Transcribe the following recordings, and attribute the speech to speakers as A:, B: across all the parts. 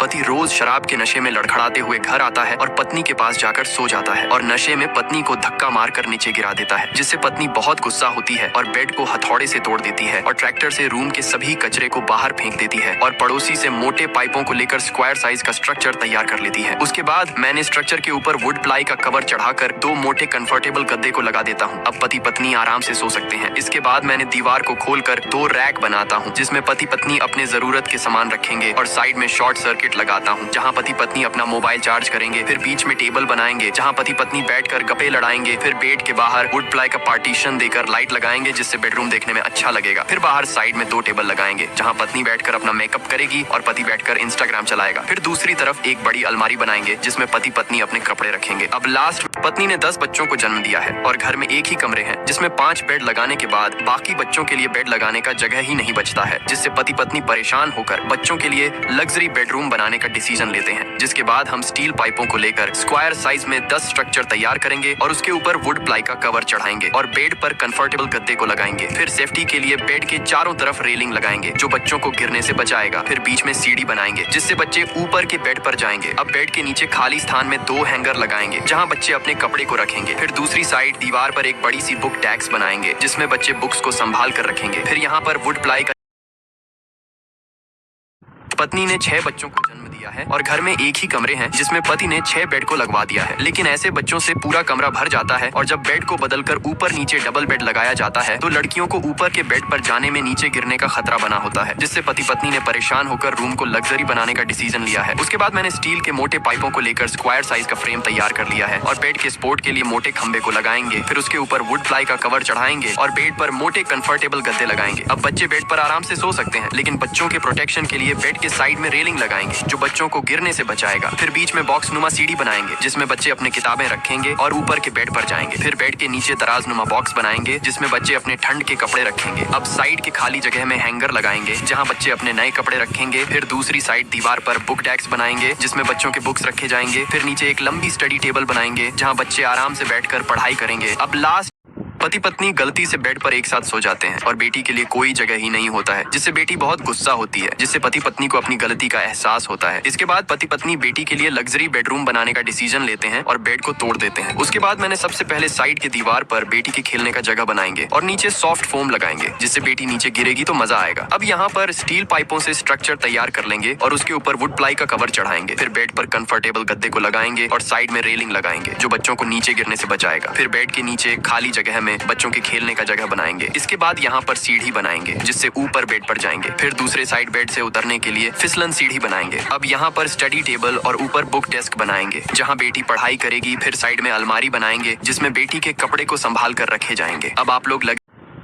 A: पति रोज शराब के नशे में लड़खड़ाते हुए घर आता है और पत्नी के पास जाकर सो जाता है और नशे में पत्नी को धक्का मारकर नीचे गिरा देता है, जिससे पत्नी बहुत गुस्सा होती है और बेड को हथौड़े से तोड़ देती है और ट्रैक्टर से रूम के सभी कचरे को बाहर फेंक देती है और पड़ोसी से मोटे पाइपों को लेकर स्क्वायर साइज का स्ट्रक्चर तैयार कर लेती है। उसके बाद मैंने स्ट्रक्चर के ऊपर वुड प्लाई का कवर चढ़ाकर 2 मोटे कंफर्टेबल गद्दे को लगा देता हूँ। अब पति पत्नी आराम से सो सकते हैं। इसके बाद मैंने दीवार को खोलकर 2 रैक बनाता हूँ, जिसमें पति पत्नी अपने जरूरत के सामान रखेंगे और साइड में शॉर्ट सर्किट लगाता हूँ, जहाँ पति पत्नी अपना मोबाइल चार्ज करेंगे। फिर बीच में टेबल बनाएंगे, जहाँ पति पत्नी बैठकर गप्पे लड़ाएंगे। फिर बेड के बाहर वुड प्लाई का पार्टीशन देकर लाइट लगाएंगे, जिससे बेडरूम देखने में अच्छा लगेगा। फिर बाहर साइड में 2 टेबल लगाएंगे, जहाँ पत्नी बैठकर अपना मेकअप करेगी और पति बैठकर इंस्टाग्राम चलाएगा। फिर दूसरी तरफ एक बड़ी अलमारी बनाएंगे, जिसमें पति पत्नी अपने कपड़े रखेंगे। अब लास्ट, पत्नी ने 10 बच्चों को जन्म दिया है और घर में एक ही कमरे हैं, जिसमें 5 बेड लगाने के बाद बाकी बच्चों के लिए बेड लगाने का जगह ही नहीं बचता है, जिससे पति पत्नी परेशान होकर बच्चों के लिए लग्जरी बेडरूम बनाने का डिसीजन लेते हैं। जिसके बाद हम स्टील पाइपों को लेकर स्क्वायर साइज में 10 स्ट्रक्चर तैयार करेंगे और उसके ऊपर वुड प्लाई का कवर चढ़ाएंगे और बेड पर कंफर्टेबल गद्दे को लगाएंगे। फिर सेफ्टी के लिए बेड के चारों तरफ रेलिंग लगाएंगे, जो बच्चों को गिरने से बचाएगा। फिर बीच में सीढ़ी बनाएंगे, जिससे बच्चे ऊपर के बेड पर जाएंगे। अब बेड के नीचे खाली स्थान में 2 हैंगर लगाएंगे, जहाँ बच्चे अपने कपड़े को रखेंगे। फिर दूसरी साइड दीवार पर एक बड़ी सी बुक टैक्स बनाएंगे, जिसमें बच्चे बुक्स को संभाल कर रखेंगे। फिर यहाँ पर वुड प्लाई का पत्नी ने 6 बच्चों को जन्म दिया है और घर में एक ही कमरे हैं, जिसमें पति ने 6 बेड को लगवा दिया है। लेकिन ऐसे बच्चों से पूरा कमरा भर जाता है और जब बेड को बदलकर ऊपर नीचे डबल बेड लगाया जाता है, तो लड़कियों को ऊपर के बेड पर जाने में नीचे गिरने का खतरा बना होता है, जिससे पति पत्नी ने परेशान होकर रूम को लग्जरी बनाने का डिसीजन लिया है। उसके बाद मैंने स्टील के मोटे पाइपों को लेकर स्क्वायर साइज का फ्रेम तैयार कर लिया है और बेड के सपोर्ट के लिए मोटे खंबे को लगाएंगे। फिर उसके ऊपर वुड प्लाई का कवर चढ़ाएंगे और बेड पर मोटे कंफर्टेबल गद्दे लगाएंगे। अब बच्चे बेड पर आराम से सो सकते हैं, लेकिन बच्चों के प्रोटेक्शन के लिए बेड के साइड में रेलिंग लगाएंगे, जो बच्चों को गिरने से बचाएगा। फिर बीच में बॉक्स नुमा सीढ़ी बनाएंगे, जिसमें बच्चे अपनी किताबें रखेंगे और ऊपर के बेड पर जाएंगे। फिर बेड के नीचे दराज नुमा बॉक्स बनाएंगे, जिसमें बच्चे अपने ठंड के कपड़े रखेंगे। अब साइड के खाली जगह में हैंगर लगाएंगे, जहां बच्चे अपने नए कपड़े रखेंगे। फिर दूसरी साइड दीवार पर बुक डेस्क बनाएंगे, जिसमें बच्चों के बुक्स रखे जाएंगे। फिर नीचे एक लंबी स्टडी टेबल बनाएंगे, जहां बच्चे आराम से बैठकर पढ़ाई करेंगे। अब लास्ट, पति पत्नी गलती से बेड पर एक साथ सो जाते हैं और बेटी के लिए कोई जगह ही नहीं होता है, जिससे बेटी बहुत गुस्सा होती है, जिससे पति पत्नी को अपनी गलती का एहसास होता है। इसके बाद पति पत्नी बेटी के लिए लग्जरी बेडरूम बनाने का डिसीजन लेते हैं और बेड को तोड़ देते हैं। उसके बाद मैंने सबसे पहले साइड के दीवार पर बेटी के खेलने का जगह बनाएंगे और नीचे सॉफ्ट फोम लगाएंगे, जिससे बेटी नीचे गिरेगी तो मजा आएगा। अब यहाँ पर स्टील पाइपों से स्ट्रक्चर तैयार कर लेंगे और उसके ऊपर वुड प्लाई का कवर चढ़ाएंगे। फिर बेड पर कंफर्टेबल गद्दे को लगाएंगे और साइड में रेलिंग लगाएंगे, जो बच्चों को नीचे गिरने से बचाएगा। फिर बेड के नीचे खाली जगह में बच्चों के खेलने का जगह बनाएंगे। इसके बाद यहाँ पर सीढ़ी बनाएंगे, जिससे ऊपर बेड पर जाएंगे। फिर दूसरे साइड बेड से उतरने के लिए फिसलन सीढ़ी बनाएंगे। अब यहाँ पर स्टडी टेबल और ऊपर बुक डेस्क बनाएंगे, जहाँ बेटी पढ़ाई करेगी। फिर साइड में अलमारी बनाएंगे, जिसमें बेटी के कपड़े को संभाल कर रखे जाएंगे। अब आप लोग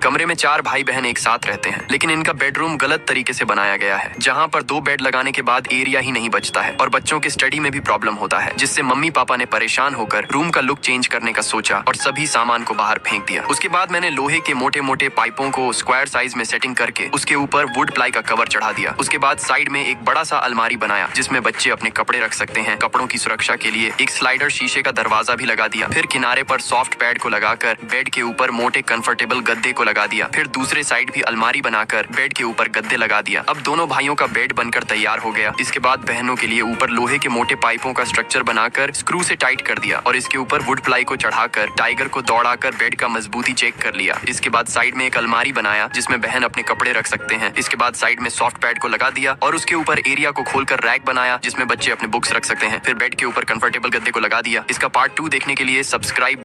A: कमरे में 4 भाई बहन एक साथ रहते हैं, लेकिन इनका बेडरूम गलत तरीके से बनाया गया है, जहां पर 2 बेड लगाने के बाद एरिया ही नहीं बचता है और बच्चों के स्टडी में भी प्रॉब्लम होता है, जिससे मम्मी पापा ने परेशान होकर रूम का लुक चेंज करने का सोचा और सभी सामान को बाहर फेंक दिया। उसके बाद मैंने लोहे के मोटे मोटे पाइपों को स्क्वायर साइज में सेटिंग करके उसके ऊपर वुड प्लाई का कवर चढ़ा दिया। उसके बाद साइड में एक बड़ा सा अलमारी बनाया, जिसमें बच्चे अपने कपड़े रख सकते हैं। कपड़ों की सुरक्षा के लिए एक स्लाइडर शीशे का दरवाजा भी लगा दिया। फिर किनारे पर सॉफ्ट पैड को लगाकर बेड के ऊपर मोटे कंफर्टेबल गद्दे को लगा दिया। फिर दूसरे साइड भी अलमारी बनाकर बेड के ऊपर गद्दे लगा दिया। अब दोनों भाइयों का बेड बनकर तैयार हो गया। इसके बाद बहनों के लिए ऊपर लोहे के मोटे पाइपों का स्ट्रक्चर बनाकर स्क्रू से टाइट कर दिया और इसके ऊपर वुड प्लाई को चढ़ाकर टाइगर को दौड़ाकर बेड का मजबूती चेक कर लिया। इसके बाद साइड में एक अलमारी बनाया, जिसमें बहन अपने कपड़े रख सकते हैं। इसके बाद साइड में सॉफ्ट पैड को लगा दिया और उसके ऊपर एरिया को खोलकर रैक बनाया, जिसमें बच्चे अपने बुक्स रख सकते हैं। फिर बेड के ऊपर कंफर्टेबल गद्दे को लगा दिया। इसका पार्ट 2 देखने के लिए सब्सक्राइब